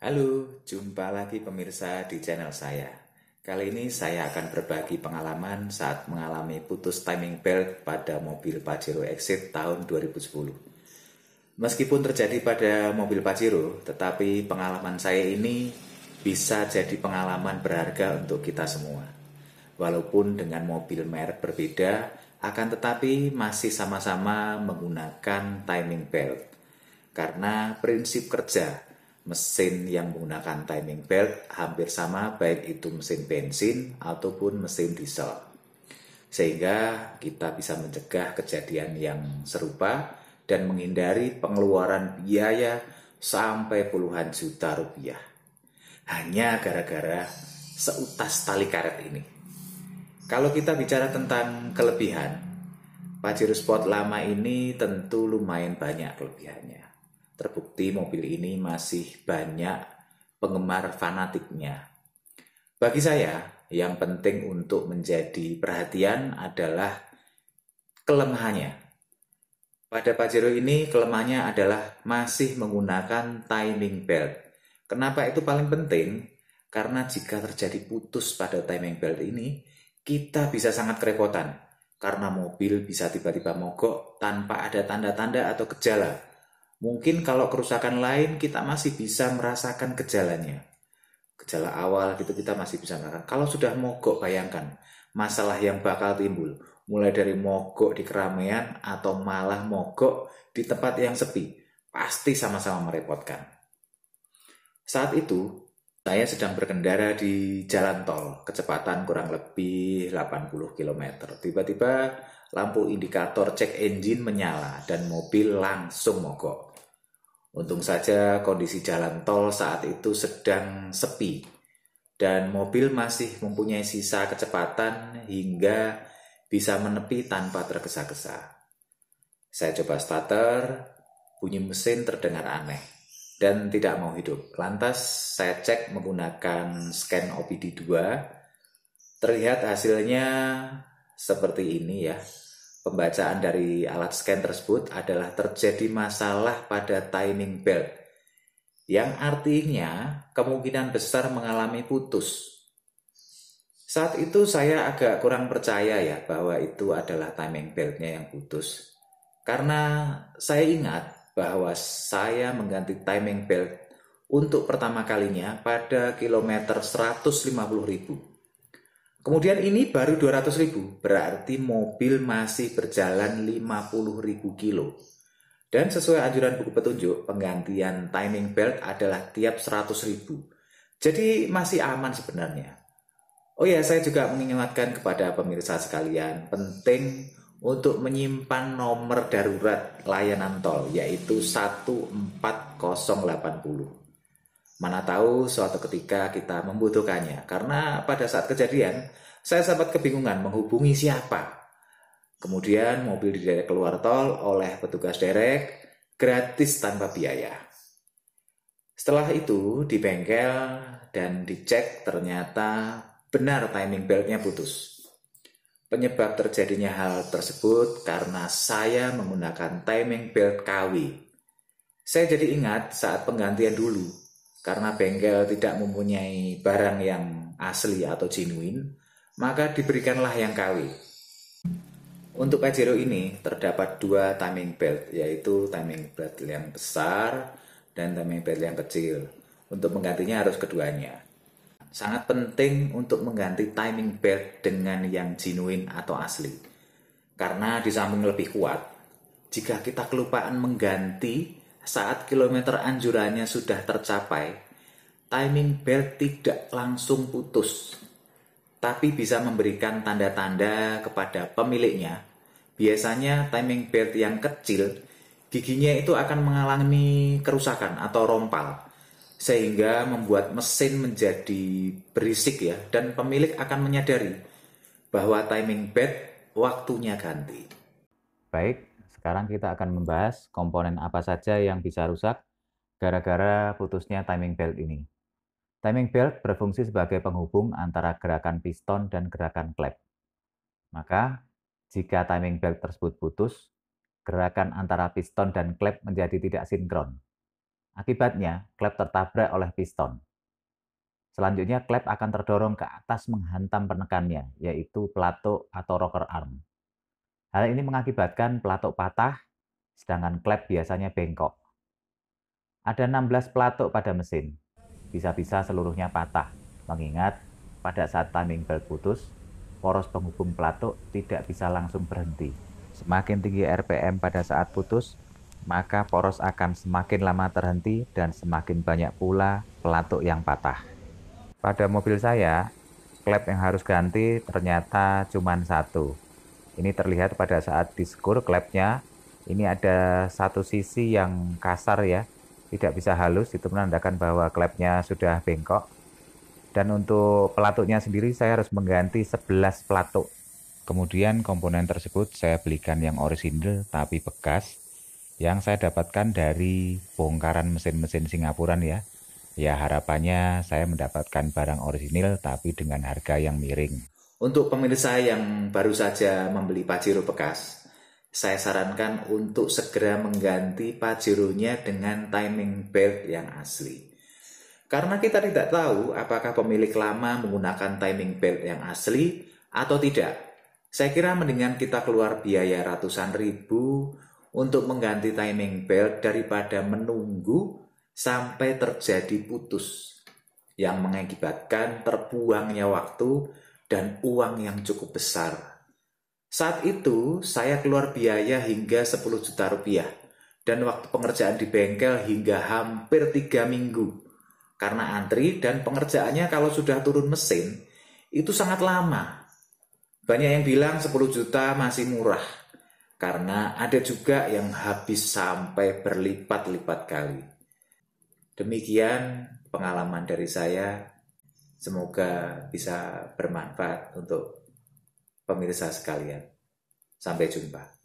Halo, jumpa lagi pemirsa di channel saya. Kali ini saya akan berbagi pengalaman saat mengalami putus timing belt pada mobil Pajero Exit tahun 2010. Meskipun terjadi pada mobil Pajero, tetapi pengalaman saya ini bisa jadi pengalaman berharga untuk kita semua. Walaupun dengan mobil merek berbeda, akan tetapi masih sama-sama menggunakan timing belt. Karena prinsip kerja mesin yang menggunakan timing belt hampir sama baik itu mesin bensin ataupun mesin diesel. Sehingga kita bisa mencegah kejadian yang serupa dan menghindari pengeluaran biaya sampai puluhan juta rupiah. Hanya gara-gara seutas tali karet ini. Kalau kita bicara tentang kelebihan, Pajero Sport lama ini tentu lumayan banyak kelebihannya. Terbukti mobil ini masih banyak penggemar fanatiknya. Bagi saya, yang penting untuk menjadi perhatian adalah kelemahannya. Pada Pajero ini kelemahannya adalah masih menggunakan timing belt. Kenapa itu paling penting? Karena jika terjadi putus pada timing belt ini, kita bisa sangat kerepotan. Karena mobil bisa tiba-tiba mogok tanpa ada tanda-tanda atau gejala. Mungkin kalau kerusakan lain kita masih bisa merasakan gejalanya. Gejala awal gitu kita masih bisa merasakan. Kalau sudah mogok, bayangkan masalah yang bakal timbul. Mulai dari mogok di keramaian atau malah mogok di tempat yang sepi. Pasti sama-sama merepotkan. Saat itu, saya sedang berkendara di jalan tol, kecepatan kurang lebih 80 km. Tiba-tiba lampu indikator cek engine menyala dan mobil langsung mogok. Untung saja kondisi jalan tol saat itu sedang sepi dan mobil masih mempunyai sisa kecepatan hingga bisa menepi tanpa tergesa-gesa. Saya coba starter, bunyi mesin terdengar aneh dan tidak mau hidup. Lantas saya cek menggunakan scan OBD2. Terlihat hasilnya seperti ini ya. Pembacaan dari alat scan tersebut adalah terjadi masalah pada timing belt, yang artinya kemungkinan besar mengalami putus. Saat itu saya agak kurang percaya ya bahwa itu adalah timing beltnya yang putus. Karena saya ingat bahwa saya mengganti timing belt untuk pertama kalinya pada kilometer 150.000. Kemudian ini baru 200.000, berarti mobil masih berjalan 50.000 kilo. Dan sesuai anjuran buku petunjuk, penggantian timing belt adalah tiap 100.000. Jadi masih aman sebenarnya. Oh ya, saya juga mengingatkan kepada pemirsa sekalian, penting untuk menyimpan nomor darurat layanan tol, yaitu 14080. Mana tahu suatu ketika kita membutuhkannya. Karena pada saat kejadian, saya sempat kebingungan menghubungi siapa. Kemudian mobil diderek keluar tol oleh petugas derek, gratis tanpa biaya. Setelah itu di bengkel dan dicek ternyata benar timing beltnya putus. Penyebab terjadinya hal tersebut karena saya menggunakan timing belt KW. Saya jadi ingat saat penggantian dulu, karena bengkel tidak mempunyai barang yang asli atau genuine, maka diberikanlah yang KW. Untuk Pajero ini terdapat dua timing belt, yaitu timing belt yang besar dan timing belt yang kecil. Untuk menggantinya harus keduanya. Sangat penting untuk mengganti timing belt dengan yang genuine atau asli. Karena di samping lebih kuat, jika kita kelupaan mengganti saat kilometer anjurannya sudah tercapai, timing belt tidak langsung putus, tapi bisa memberikan tanda-tanda kepada pemiliknya. Biasanya timing belt yang kecil, giginya itu akan mengalami kerusakan atau rompal, sehingga membuat mesin menjadi berisik ya, dan pemilik akan menyadari bahwa timing belt waktunya ganti. Baik, sekarang kita akan membahas komponen apa saja yang bisa rusak gara-gara putusnya timing belt ini. Timing belt berfungsi sebagai penghubung antara gerakan piston dan gerakan klep. Maka, jika timing belt tersebut putus, gerakan antara piston dan klep menjadi tidak sinkron. Akibatnya, klep tertabrak oleh piston. Selanjutnya, klep akan terdorong ke atas menghantam penekannya, yaitu pelatuk atau rocker arm. Hal ini mengakibatkan pelatuk patah, sedangkan klep biasanya bengkok. Ada 16 pelatuk pada mesin, bisa-bisa seluruhnya patah, mengingat pada saat timing belt putus, poros penghubung pelatuk tidak bisa langsung berhenti. Semakin tinggi RPM pada saat putus, maka poros akan semakin lama terhenti dan semakin banyak pula pelatuk yang patah. Pada mobil saya, klep yang harus ganti ternyata cuma satu. Ini terlihat pada saat diskur klepnya, ini ada satu sisi yang kasar ya, tidak bisa halus, itu menandakan bahwa klepnya sudah bengkok. Dan untuk pelatuknya sendiri saya harus mengganti 11 pelatuk. Kemudian komponen tersebut saya belikan yang orisinil tapi bekas, yang saya dapatkan dari bongkaran mesin-mesin Singapuran ya. Ya harapannya saya mendapatkan barang orisinil tapi dengan harga yang miring. Untuk pemirsa yang baru saja membeli Pajero bekas, saya sarankan untuk segera mengganti Pajeronya dengan timing belt yang asli. Karena kita tidak tahu apakah pemilik lama menggunakan timing belt yang asli atau tidak. Saya kira mendingan kita keluar biaya ratusan ribu untuk mengganti timing belt daripada menunggu sampai terjadi putus yang mengakibatkan terbuangnya waktu dan uang yang cukup besar. Saat itu saya keluar biaya hingga 10 juta rupiah dan waktu pengerjaan di bengkel hingga hampir 3 minggu. Karena antri dan pengerjaannya kalau sudah turun mesin itu sangat lama. Banyak yang bilang 10 juta masih murah, karena ada juga yang habis sampai berlipat-lipat kali. Demikian pengalaman dari saya, semoga bisa bermanfaat untuk pemirsa sekalian. Sampai jumpa.